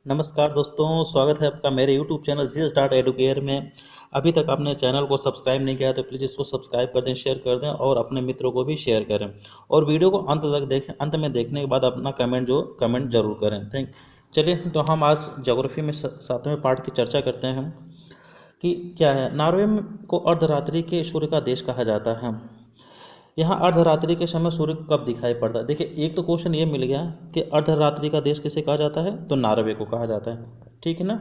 नमस्कार दोस्तों, स्वागत है आपका मेरे YouTube चैनल जी स्टार्ट एडुकेयर में। अभी तक आपने चैनल को सब्सक्राइब नहीं किया तो प्लीज़ इसको सब्सक्राइब कर दें, शेयर कर दें और अपने मित्रों को भी शेयर करें। और वीडियो को अंत तक देखें, अंत में देखने के बाद अपना कमेंट जरूर करें। चलिए, तो हम आज ज्योग्राफी में 7वें पार्ट की चर्चा करते हैं कि क्या है। नॉर्वे को अर्धरात्रि के सूर्य का देश कहा जाता है। यहाँ अर्धरात्रि के समय सूर्य कब दिखाई पड़ता है? देखिए, एक तो क्वेश्चन ये मिल गया कि अर्धरात्रि का देश किसे कहा जाता है, तो नॉर्वे को कहा जाता है। ठीक है ना।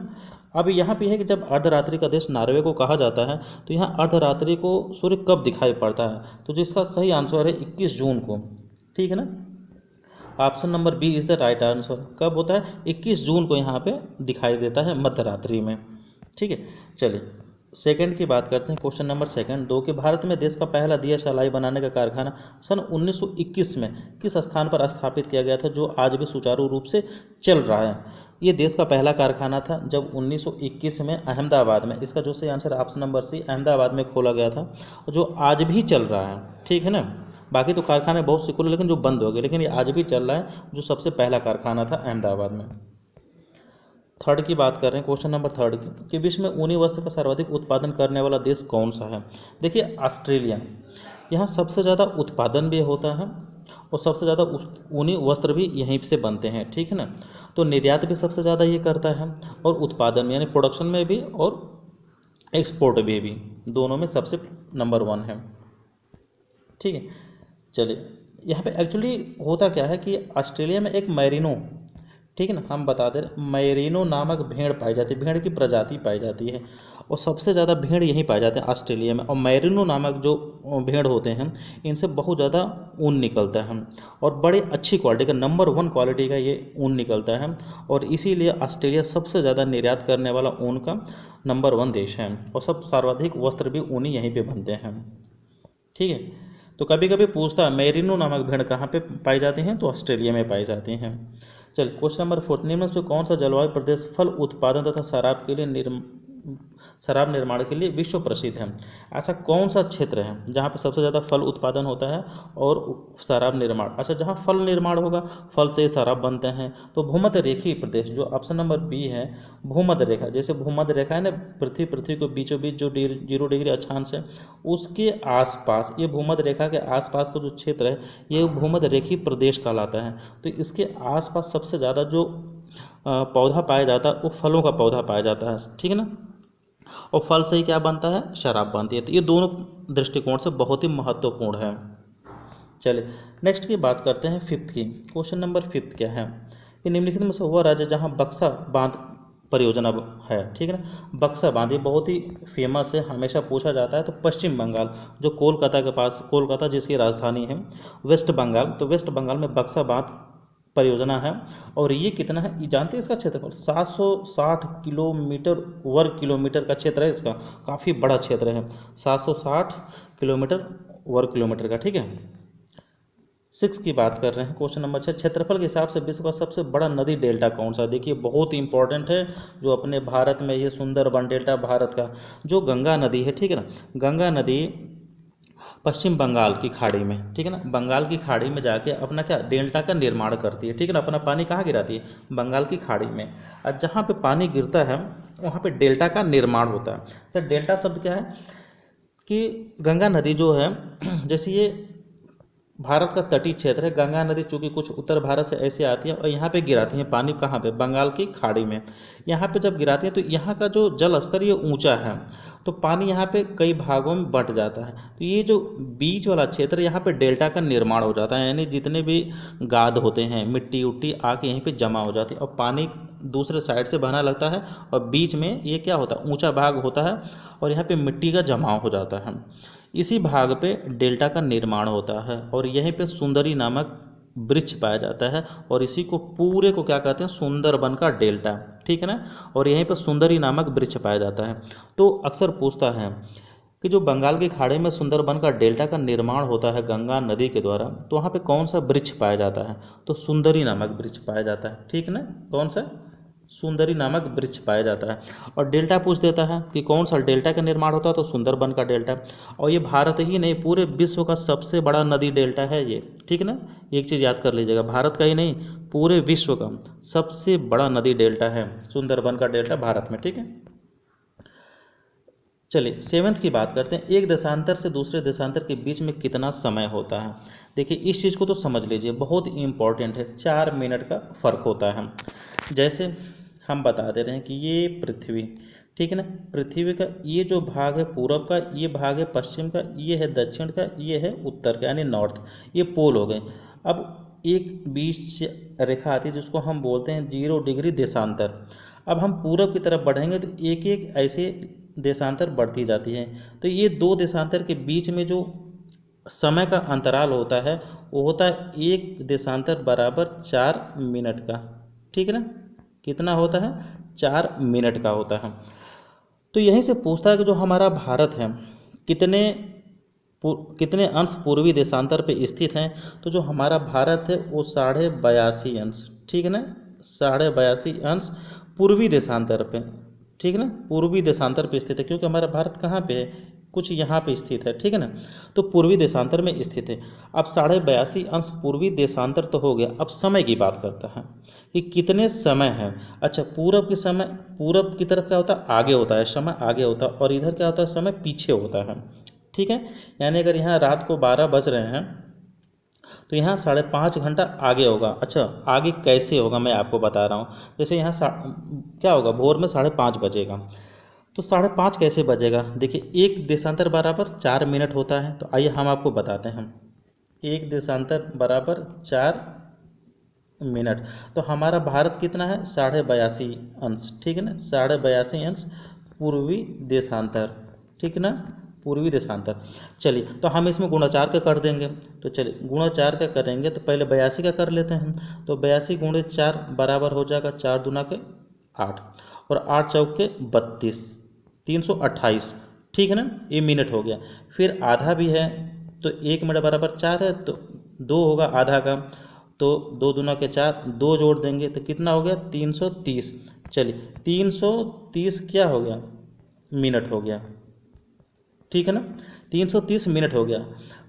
अब यहाँ पे है कि जब अर्धरात्रि का देश नॉर्वे को कहा जाता है तो यहाँ अर्धरात्रि को सूर्य कब दिखाई पड़ता है, तो जिसका सही आंसर है 21 जून को। ठीक है ना। Option number B is the right answer. कब होता है? 21 जून को यहाँ पे दिखाई देता है मध्यरात्रि में। ठीक है। चलिए, सेकंड की बात करते हैं। क्वेश्चन नंबर सेकंड 2 कि भारत में देश का पहला दिया सलाई बनाने का कारखाना सन 1921 में किस स्थान पर स्थापित किया गया था, जो आज भी सुचारू रूप से चल रहा है? ये देश का पहला कारखाना था जब 1921 में अहमदाबाद में, इसका जो सही answer option number C Ahmedabad में खोला गया था, जो आज भी चल रहा है। ठीक है ना। बाकी तो कारखाने बहुत से खुले लेकिन जो बंद हो गए, लेकिन ये आज भी चल रहा है, जो सबसे पहला कारखाना था अहमदाबाद में। थर्ड की बात कर रहे हैं, क्वेश्चन नंबर थर्ड की कि विश्व में ऊनी वस्त्र का सर्वाधिक उत्पादन करने वाला देश कौन सा है? देखिए, ऑस्ट्रेलिया। यहाँ सबसे ज़्यादा उत्पादन भी होता है और सबसे ज़्यादा ऊनी वस्त्र भी यहीं से बनते हैं। ठीक है ना। तो निर्यात भी सबसे ज़्यादा ये करता है और उत्पादन में यानी प्रोडक्शन में भी और एक्सपोर्ट में भी, दोनों में सबसे नंबर 1 है। ठीक है। चलिए, यहाँ पे एक्चुअली होता क्या है कि ऑस्ट्रेलिया में एक मैरिनो, ठीक है ना, हम बता दें, मैरिनो नामक भेड़ पाई जाती है, भेड़ की प्रजाति पाई जाती है और सबसे ज़्यादा भेड़ यहीं पाए जाते हैं ऑस्ट्रेलिया में। और मैरिनो नामक जो भेड़ होते हैं, इनसे बहुत ज़्यादा ऊन निकलता है और बड़ी अच्छी क्वालिटी का, नंबर 1 क्वालिटी का ये ऊन निकलता है और इसीलिए ऑस्ट्रेलिया सबसे ज़्यादा निर्यात करने वाला ऊन का नंबर 1 देश है और सब सर्वाधिक वस्त्र भी ऊनी यहीं पर बनते हैं। ठीक है। तो कभी कभी पूछता है मेरिनो नामक भेड़ कहाँ पे पाई जाती हैं, तो ऑस्ट्रेलिया में पाई जाती हैं। चल, क्वेश्चन नंबर 4 निम्न में से कौन सा जलवायु प्रदेश फल उत्पादन तथा शराब निर्माण के लिए विश्व प्रसिद्ध है? ऐसा कौन सा क्षेत्र है जहाँ पे सबसे ज़्यादा फल उत्पादन होता है और शराब निर्माण? अच्छा, जहाँ फल निर्माण होगा, फल से शराब बनते हैं, तो भूमध्य रेखीय प्रदेश, जो ऑप्शन नंबर बी है, भूमध्य रेखा। जैसे भूमध्य रेखा है ना, पृथ्वी को बीचों बीच जो 0 डिग्री अक्षांश है, उसके आसपास, ये भूमध्य रेखा के आसपास का जो क्षेत्र है, ये भूमध्य रेखीय प्रदेश कहलाता है। तो इसके आसपास सबसे ज़्यादा जो पौधा पाया जाता है वो फलों का पौधा पाया जाता है। ठीक है ना। और फल से ही क्या बनता है? शराब बनती है। तो ये दोनों दृष्टिकोण से बहुत ही महत्वपूर्ण है। चलिए, नेक्स्ट की बात करते हैं फिफ्थ की। क्वेश्चन नंबर 5 क्या है कि निम्नलिखित में से वह राज्य जहां बक्सा बांध परियोजना है, ठीक है ना। बक्सा बांध ये बहुत ही फेमस है, हमेशा पूछा जाता है। तो पश्चिम बंगाल, जो कोलकाता के पास, कोलकाता जिसकी राजधानी है, वेस्ट बंगाल, तो वेस्ट बंगाल में बक्सा बांध परियोजना है। और ये कितना है, ये जानते हैं इसका क्षेत्रफल? 760 किलोमीटर वर्ग किलोमीटर का क्षेत्र है इसका। काफ़ी बड़ा क्षेत्र है, 760 किलोमीटर वर्ग किलोमीटर का। ठीक है। 6 की बात कर रहे हैं, क्वेश्चन नंबर 6 क्षेत्रफल के हिसाब से विश्व का सबसे बड़ा नदी डेल्टा कौन सा? देखिए, बहुत ही इंपॉर्टेंट है जो अपने भारत में, ये सुंदरबन डेल्टा भारत का, जो गंगा नदी है, ठीक है ना। गंगा नदी पश्चिम बंगाल की खाड़ी में, ठीक है ना, बंगाल की खाड़ी में जाके अपना क्या डेल्टा का निर्माण करती है। ठीक है ना। अपना पानी कहाँ गिराती है? बंगाल की खाड़ी में। और जहाँ पे पानी गिरता है वहाँ पे डेल्टा का निर्माण होता है। तो डेल्टा शब्द क्या है कि गंगा नदी जो है, जैसे ये भारत का तटीय क्षेत्र है, गंगा नदी चूँकि कुछ उत्तर भारत से ऐसे आती है और यहाँ पे गिराती हैं पानी, कहाँ पे? बंगाल की खाड़ी में। यहाँ पे जब गिराती है तो यहाँ का जो जल स्तर ये ऊंचा है, तो पानी यहाँ पे कई भागों में बंट जाता है। तो ये जो बीच वाला क्षेत्र, यहाँ पे डेल्टा का निर्माण हो जाता है, यानी जितने भी गाद होते हैं, मिट्टी उट्टी आके यहीं पे जमा हो जाती है और पानी दूसरे साइड से बहना लगता है और बीच में ये क्या होता है, ऊंचा भाग होता है और यहाँ पे मिट्टी का जमाव हो जाता है। इसी भाग पे डेल्टा का निर्माण होता है और यहीं पे सुंदरी नामक वृक्ष पाया जाता है और इसी को पूरे को क्या कहते हैं? सुंदरबन का डेल्टा। ठीक है ना। और यहीं पे सुंदरी नामक वृक्ष पाया जाता है। तो अक्सर पूछता है कि जो बंगाल की खाड़ी में सुंदरबन का डेल्टा का निर्माण होता है गंगा नदी के द्वारा, तो वहाँ पे कौन सा वृक्ष पाया जाता है? तो सुंदरी नामक वृक्ष पाया जाता है। ठीक है ना। कौन सा? सुंदरी नामक वृक्ष पाया जाता है। और डेल्टा पूछ देता है कि कौन सा डेल्टा का निर्माण होता है, तो सुंदरबन का डेल्टा। और ये भारत ही नहीं, पूरे विश्व का सबसे बड़ा नदी डेल्टा है ये। ठीक है ना। एक चीज़ याद कर लीजिएगा, भारत का ही नहीं, पूरे विश्व का सबसे बड़ा नदी डेल्टा है सुंदरबन का डेल्टा भारत में, ठीक है। चलिए सेवन्थ की बात करते हैं, एक देशांतर से दूसरे देशांतर के बीच में कितना समय होता है। देखिए इस चीज़ को तो समझ लीजिए, बहुत इंपॉर्टेंट है, 4 मिनट का फ़र्क होता है। जैसे हम बता दे रहे हैं कि ये पृथ्वी, ठीक है ना, पृथ्वी का ये जो भाग है पूरब का, ये भाग है पश्चिम का, ये है दक्षिण का, ये है उत्तर का यानी नॉर्थ, ये पोल हो गए। अब एक बीच रेखा आती है जिसको हम बोलते हैं 0 डिग्री देशांतर। अब हम पूरब की तरफ बढ़ेंगे तो एक एक ऐसे देशांतर बढ़ती जाती है। तो ये 2 देशांतर के बीच में जो समय का अंतराल होता है वो होता है एक देशांतर बराबर 4 मिनट का, ठीक है ना। कितना होता है? 4 मिनट का होता है। तो यहीं से पूछता है कि जो हमारा भारत है कितने कितने अंश पूर्वी देशांतर पे स्थित हैं। तो जो हमारा भारत है वो 82.5 अंश, ठीक है ना, 82.5 अंश पूर्वी देशांतर पे, ठीक है ना, पूर्वी देशांतर पे स्थित है, क्योंकि हमारा भारत कहाँ पे है, कुछ यहाँ पे स्थित है, ठीक है ना, तो पूर्वी देशांतर में स्थित है। अब 82.5 अंश पूर्वी देशांतर तो हो गया, अब समय की बात करता है कि कितने समय है। अच्छा पूरब के समय, पूरब की तरफ क्या होता है, आगे होता है, समय आगे होता है, और इधर क्या होता है, समय पीछे होता है, ठीक है। यानी अगर यहाँ रात को 12 बज रहे हैं तो यहाँ 5.5 घंटा आगे होगा। अच्छा आगे कैसे होगा मैं आपको बता रहा हूँ। जैसे यहाँ क्या होगा, भोर में 5:30 बजेगा, तो 5:30 कैसे बजेगा। देखिए एक देशांतर बराबर 4 मिनट होता है, तो आइए हम आपको बताते हैं। एक देशांतर बराबर 4 मिनट, तो हमारा भारत कितना है, 82.5 अंश, ठीक है ना, 82.5 अंश पूर्वी देशांतर, ठीक है ना, पूर्वी देशांतर। चलिए तो हम इसमें गुणा 4 का कर देंगे। तो चलिए गुणा 4 का करेंगे तो पहले 82 का कर लेते हैं। तो 82 गुणे 4 बराबर हो जाएगा 4 दूना के 8 और 8 चौक के 32, 328, ठीक है ना, ये मिनट हो गया। फिर आधा भी है तो 1 मिनट बराबर 4 है, तो 2 होगा आधा का, तो 2 दूना के 4, 2 जोड़ देंगे तो कितना हो गया, 330। चलिए 330 क्या हो गया, मिनट हो गया, ठीक है ना, 330 मिनट हो गया।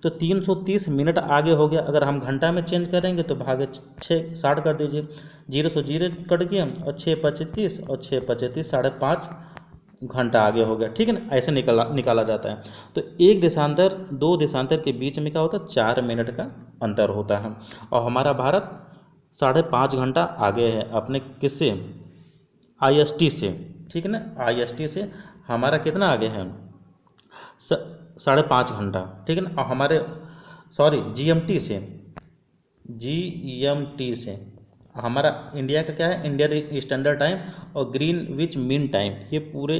तो 330 मिनट आगे हो गया। अगर हम घंटा में चेंज करेंगे तो भागे 6 60 कर दीजिए, 0 से 0 कट गया और 6 25 और 6 25 5.5 घंटा आगे हो गया, ठीक है ना। ऐसे निकाला जाता है। तो एक देशांतर 2 देशांतर के बीच में क्या होता है, 4 मिनट का अंतर होता है। और हमारा भारत 5.5 घंटा आगे है अपने किससे, IST से, ठीक है ना, IST से हमारा कितना आगे है, 5.5 घंटा, ठीक है ना। और हमारे GMT से, GMT से हमारा इंडिया का क्या है, इंडियन स्टैंडर्ड टाइम और ग्रीनविच मीन टाइम, ये पूरे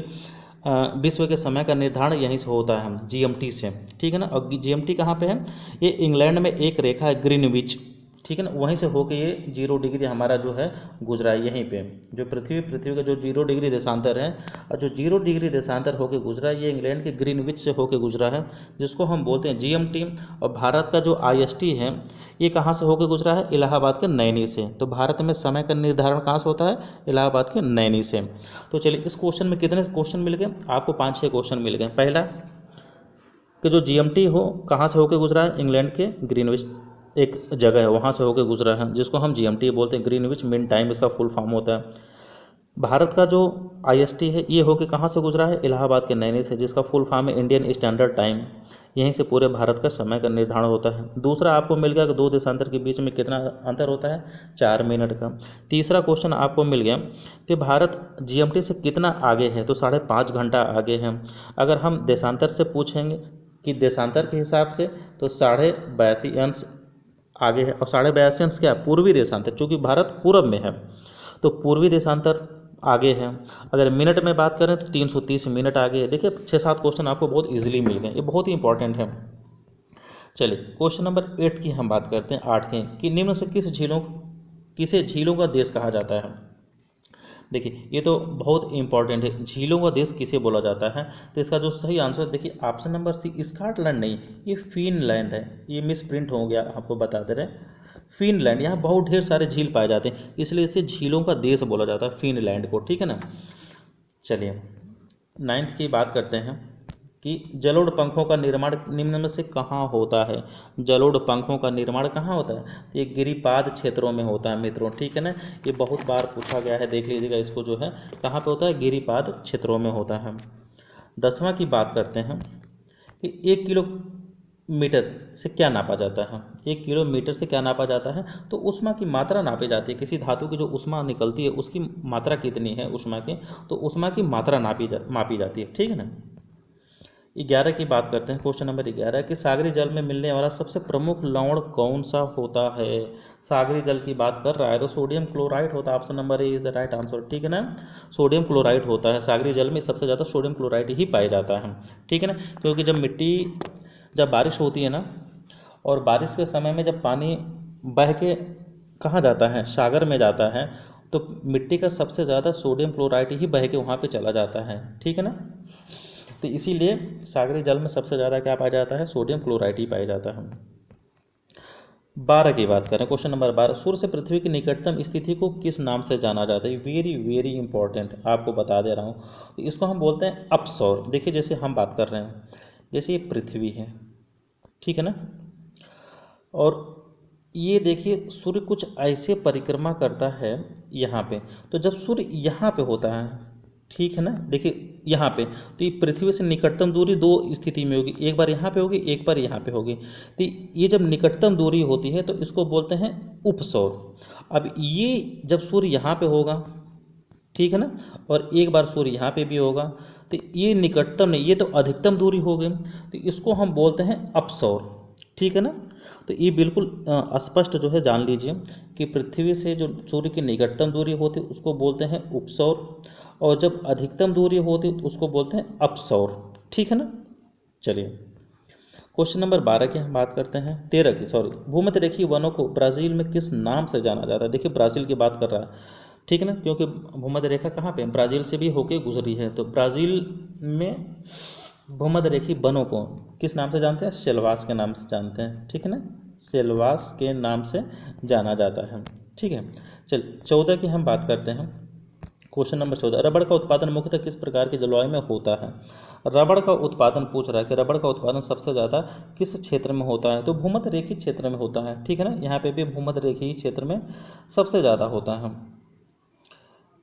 विश्व के समय का निर्धारण यहीं से होता है GMT से, ठीक है ना। और GMT कहाँ पे है, ये इंग्लैंड में एक रेखा है ग्रीनविच, ठीक है ना, वहीं से होके ये 0 डिग्री हमारा जो है गुजरा है यहीं पे। जो पृथ्वी का जो 0 डिग्री देशांतर है, और जो 0 डिग्री देशांतर होके गुजरा ये इंग्लैंड के ग्रीनविच से होके गुजरा है, जिसको हम बोलते हैं GMT। और भारत का जो IST है ये कहाँ से होके गुजरा है, इलाहाबाद के नैनी से। तो भारत में समय का निर्धारण कहाँ से होता है, इलाहाबाद के नैनी से। तो चलिए इस क्वेश्चन में कितने क्वेश्चन मिल गए आपको, 5-6 क्वेश्चन मिल गए। पहला कि जो GMT हो कहाँ से होके गुजरा है, इंग्लैंड के ग्रीनविच एक जगह है वहाँ से होकर गुजरा है, जिसको हम GMT बोलते हैं, ग्रीनविच मीन टाइम इसका फुल फॉर्म होता है। भारत का जो IST है ये होकर कहाँ से गुजरा है, इलाहाबाद के नैनी से, जिसका फुल फॉर्म है इंडियन स्टैंडर्ड टाइम। यहीं से पूरे भारत का समय का निर्धारण होता है। दूसरा आपको मिल गया कि 2 देशांतर के बीच में कितना अंतर होता है, 4 मिनट का। तीसरा क्वेश्चन आपको मिल गया कि भारत GMT से कितना आगे है, तो 5.5 घंटा आगे है। अगर हम देशांतर से पूछेंगे कि देशांतर के हिसाब से तो 82.5 अंश आगे है। और 82.5 अंश क्या, पूर्वी देशांतर, चूँकि भारत पूरब में है तो पूर्वी देशांतर आगे है। अगर मिनट में बात करें तो 330 मिनट आगे है। देखिए 6-7 क्वेश्चन आपको बहुत इजीली मिल गए, ये बहुत ही इंपॉर्टेंट है। चलिए क्वेश्चन नंबर 8 की हम बात करते हैं, 8 के, कि निम्न से किसे झीलों का देश कहा जाता है। देखिए ये तो बहुत इंपॉर्टेंट है, झीलों का देश किसे बोला जाता है। तो इसका जो सही आंसर देखिए ऑप्शन नंबर सी, स्कॉटलैंड नहीं, ये फिनलैंड है। ये मिस प्रिंट हो गया, आपको बता दे रहे हैं, फिनलैंड। यहाँ बहुत ढेर सारे झील पाए जाते हैं, इसलिए इसे झीलों का देश बोला जाता है फिनलैंड को, ठीक है ना। चलिए 9th की बात करते हैं कि जलोढ़ पंखों का निर्माण निम्न में से कहाँ होता है। जलोढ़ पंखों का निर्माण कहाँ होता है, तो ये गिरिपाद क्षेत्रों में होता है मित्रों, ठीक है ना। ये बहुत बार पूछा गया है, देख लीजिएगा इसको, जो है कहाँ पे होता है, गिरिपाद क्षेत्रों में होता है। 10वां की बात करते हैं कि 1 किलोमीटर से क्या नापा जाता है। 1 किलोमीटर से क्या नापा जाता है, तो ऊष्मा की मात्रा नापी जाती है। किसी धातु की जो ऊष्मा निकलती है उसकी मात्रा कितनी है ऊष्मा की, तो ऊष्मा की मात्रा मापी जाती है, ठीक है ना। 11 की बात करते हैं, क्वेश्चन नंबर 11 कि सागरी जल में मिलने वाला सबसे प्रमुख लवण कौन सा होता है। सागरी जल की बात कर रहा है तो सोडियम क्लोराइड होता है, option number A is the right answer, ठीक है ना। सोडियम क्लोराइड होता है, सागरी जल में सबसे ज़्यादा सोडियम क्लोराइड ही पाया जाता है, ठीक है ना। क्योंकि जब बारिश होती है ना, और बारिश के समय में जब पानी बह के कहाँ जाता है, सागर में जाता है, तो मिट्टी का सबसे ज़्यादा सोडियम क्लोराइड ही बह के वहाँ पे चला जाता है, ठीक है ना। तो इसीलिए सागरी जल में सबसे ज़्यादा क्या पाया जाता है, सोडियम क्लोराइड ही पाया जाता है। 12 की बात करें, क्वेश्चन नंबर 12, सूर्य से पृथ्वी की निकटतम स्थिति को किस नाम से जाना जाता है। वेरी वेरी इंपॉर्टेंट, आपको बता दे रहा हूँ। तो इसको हम बोलते हैं अपसौर। देखिए जैसे हम बात कर रहे हैं, जैसे ये पृथ्वी है, ठीक है ना, और ये देखिए सूर्य कुछ ऐसे परिक्रमा करता है यहाँ पे। तो जब सूर्य यहाँ पे होता है, ठीक है ना, देखिए यहाँ पे, तो ये पृथ्वी से निकटतम दूरी दो स्थिति में होगी, एक बार यहाँ पे होगी, एक बार यहाँ पे होगी। तो ये जब निकटतम दूरी होती है तो इसको बोलते हैं उपसौर। अब ये जब सूर्य यहाँ पे होगा, ठीक है ना, और एक बार सूर्य यहाँ पे भी होगा, तो ये निकटतम नहीं, ये तो अधिकतम दूरी हो गई, तो इसको हम बोलते हैं अपसौर, ठीक है ना। तो ये बिल्कुल स्पष्ट जो है जान लीजिए कि पृथ्वी से जो सूर्य की निकटतम दूरी होती है उसको बोलते हैं उपसौर, और जब अधिकतम दूरी होती है तो उसको बोलते हैं अपसौर, ठीक है ना। चलिए क्वेश्चन नंबर 12 की हम बात करते हैं, 13 की सॉरी। भूमध्य रेखीय वनों को ब्राज़ील में किस नाम से जाना जाता है। देखिए ब्राज़ील की बात कर रहा है, ठीक है ना, क्योंकि भूमध्य रेखा कहाँ पे, ब्राज़ील से भी होके गुजरी है। तो ब्राज़ील में भूमध्य रेखीय वनों को किस नाम से जानते हैं, सेल्वास के नाम से जानते हैं, ठीक है ना, सेल्वास के नाम से जाना जाता है, ठीक है। चल 14 की हम बात करते हैं, क्वेश्चन नंबर 14, रबड़ का उत्पादन मुख्यतः किस प्रकार की जलवायु में होता है। रबड़ का उत्पादन पूछ रहा है कि रबड़ का उत्पादन सबसे ज़्यादा किस क्षेत्र में होता है, तो भूमध्य रेखीय क्षेत्र में होता है, ठीक है ना। यहाँ पे भी भूमध्य रेखीय क्षेत्र में सबसे ज़्यादा होता है।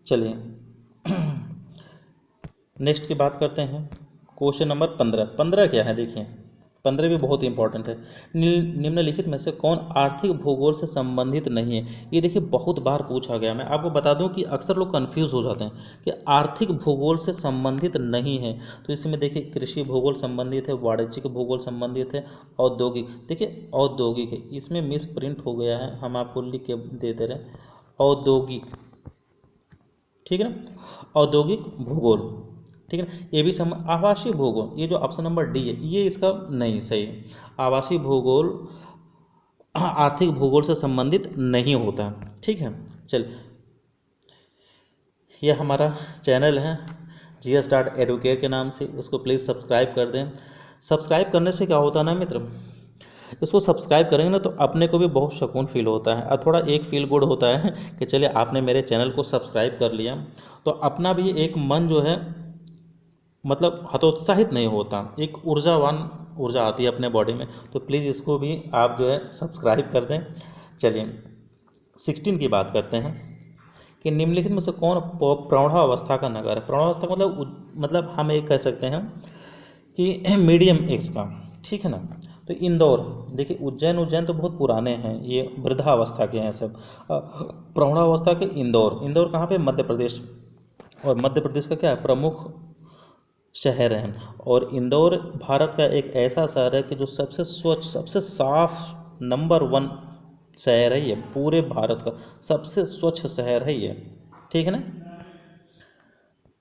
चलिए नेक्स्ट की बात करते हैं, क्वेश्चन नंबर 15। 15 क्या है, देखिए 15 भी बहुत इंपॉर्टेंट है। निम्नलिखित में से कौन आर्थिक भूगोल से संबंधित नहीं है। ये देखिए बहुत बार पूछा गया। मैं आपको बता दूं कि अक्सर लोग कंफ्यूज हो जाते हैं कि आर्थिक भूगोल से संबंधित नहीं है। तो इसमें देखिए कृषि भूगोल संबंधित है, वाणिज्यिक भूगोल संबंधित है, औद्योगिक, देखिए औद्योगिक है, इसमें मिस प्रिंट हो गया है, हम आपको लिख के दे दे रहे हैं, औद्योगिक, ठीक है ना, औद्योगिक भूगोल, ठीक है ना। ये भी आवासीय भूगोल, ये जो ऑप्शन नंबर डी है ये इसका नहीं सही है। आवासीय भूगोल आर्थिक भूगोल से संबंधित नहीं होता, ठीक है। चल ये हमारा चैनल है GS.Educare के नाम से, उसको प्लीज़ सब्सक्राइब कर दें। सब्सक्राइब करने से क्या होता है ना मित्र, इसको सब्सक्राइब करेंगे ना तो अपने को भी बहुत सुकून फील होता है, और थोड़ा एक फील गुड होता है कि चलिए आपने मेरे चैनल को सब्सक्राइब कर लिया, तो अपना भी एक मन जो है मतलब हतोत्साहित नहीं होता, एक ऊर्जा आती है अपने बॉडी में। तो प्लीज़ इसको भी आप जो है सब्सक्राइब कर दें। चलिए 16 की बात करते हैं कि निम्नलिखित में से कौन प्रौढ़ावस्था का नगर है। प्रौढ़ावस्था मतलब हम ये कह सकते हैं कि मीडियम एज का, ठीक है ना। तो इंदौर, देखिए उज्जैन तो बहुत पुराने हैं, ये वृद्धावस्था के हैं सब। प्रौढ़ावस्था के इंदौर कहाँ पे, मध्य प्रदेश, और मध्य प्रदेश का क्या है, प्रमुख शहर है। और इंदौर भारत का एक ऐसा शहर है कि जो सबसे स्वच्छ, सबसे साफ नंबर 1 शहर है ये, पूरे भारत का सबसे स्वच्छ शहर है ये, ठीक है ना।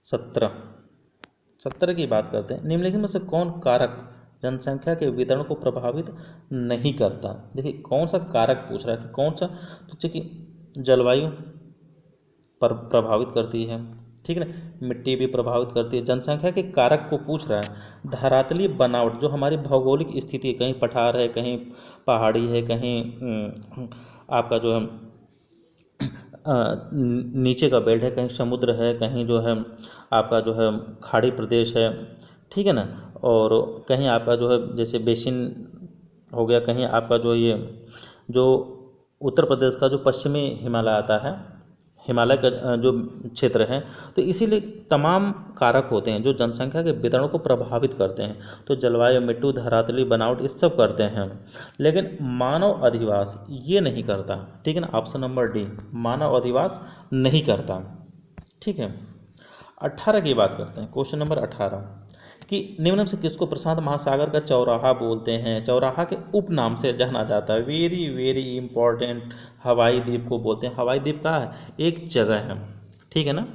17 की बात करते हैं, निम्नलिखित में से कौन कारक जनसंख्या के वितरण को प्रभावित नहीं करता। देखिए कौन सा कारक पूछ रहा है कि कौन सा, तो देखिए जलवायु पर प्रभावित करती है, ठीक है ना, मिट्टी भी प्रभावित करती है। जनसंख्या के कारक को पूछ रहा है, धरातलीय बनावट, जो हमारी भौगोलिक स्थिति है, कहीं पठार है, कहीं पहाड़ी है, कहीं आपका जो है नीचे का बेल्ट है, कहीं समुद्र है, कहीं जो है आपका जो है खाड़ी प्रदेश है, ठीक है ना। और कहीं आपका जो है जैसे बेसिन हो गया, कहीं आपका जो ये जो उत्तर प्रदेश का जो पश्चिमी हिमालय आता है, हिमालय का जो क्षेत्र है, तो इसीलिए तमाम कारक होते हैं जो जनसंख्या के वितरण को प्रभावित करते हैं। तो जलवायु, मिट्टी, धरातली बनावट, इस सब करते हैं, लेकिन मानव अधिवास ये नहीं करता। ठीक है ना, ऑप्शन नंबर डी, मानव अधिवास नहीं करता। ठीक है, 18 की बात करते हैं, क्वेश्चन नंबर 18 कि निम्न में से किसको प्रशांत महासागर का चौराहा बोलते हैं? चौराहा के उपनाम से जाना जाता है, वेरी वेरी इंपॉर्टेंट। हवाई द्वीप को बोलते हैं। हवाई द्वीप कहाँ है? एक जगह है, ठीक है ना,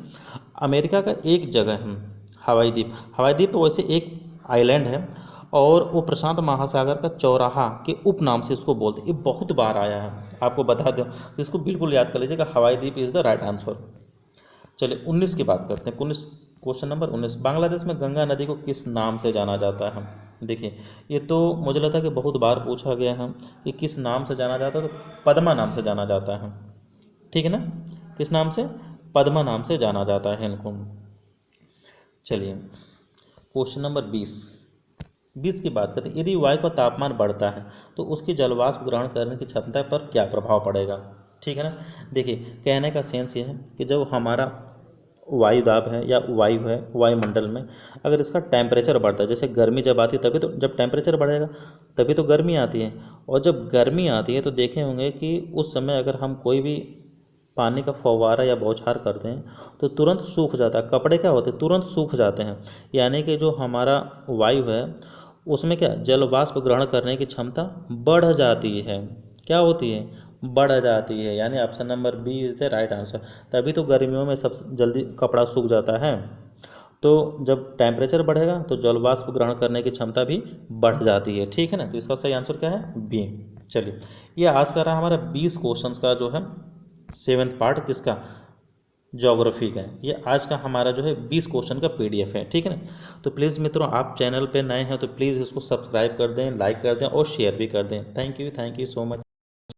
अमेरिका का एक जगह है हवाई द्वीप। हवाई द्वीप वैसे एक आइलैंड है, और वो प्रशांत महासागर का चौराहा के उपनाम से इसको बोलते हैं। ये बहुत बार आया है, आपको बता दो, इसको बिल्कुल याद कर लीजिएगा, हवाई द्वीप इज़ द राइट आंसर। चलिए 19 की बात करते हैं। 19, क्वेश्चन नंबर 19, बांग्लादेश में गंगा नदी को किस नाम से जाना जाता है? देखिए, ये तो मुझे लगता है कि बहुत बार पूछा गया है कि किस नाम से जाना जाता है, तो पद्मा नाम से जाना जाता है। ठीक है ना, किस नाम से? पद्मा नाम से जाना जाता है इनको। चलिए क्वेश्चन नंबर 20 की बात करते हैं, यदि वायु का तापमान बढ़ता है तो उसकी जलवाष्प ग्रहण करने की क्षमता पर क्या प्रभाव पड़ेगा? ठीक है ना। देखिए, कहने का सेंस ये है कि जब हमारा वायु दाब है या वायु है, वायुमंडल में अगर इसका टेम्परेचर बढ़ता है, जैसे गर्मी जब आती है तभी तो, जब टेम्परेचर बढ़ेगा तभी तो गर्मी आती है, और जब गर्मी आती है तो देखे होंगे कि उस समय अगर हम कोई भी पानी का फव्वारा या बौछार करते हैं तो तुरंत सूख जाता है, कपड़े क्या होते हैं, तुरंत सूख जाते हैं। यानी कि जो हमारा वायु है उसमें क्या, जल वाष्प ग्रहण करने की क्षमता बढ़ जाती है। क्या होती है? बढ़ जाती है। यानी option number B is the right answer. तभी तो गर्मियों में सब जल्दी कपड़ा सूख जाता है। तो जब टेम्परेचर बढ़ेगा तो जल वाष्प ग्रहण करने की क्षमता भी बढ़ जाती है। ठीक है ना, तो इसका सही आंसर क्या है? बी। चलिए, ये आज का रहा हमारा 20 क्वेश्चंस का जो है 7th पार्ट, किसका? ज्योग्राफी का। ये आज का हमारा जो है 20 क्वेश्चन का PDF है। ठीक है ना, तो प्लीज़ मित्रों, आप चैनल पे नए हैं तो प्लीज़ इसको सब्सक्राइब कर दें, लाइक कर दें और शेयर भी कर दें। Thank you so much.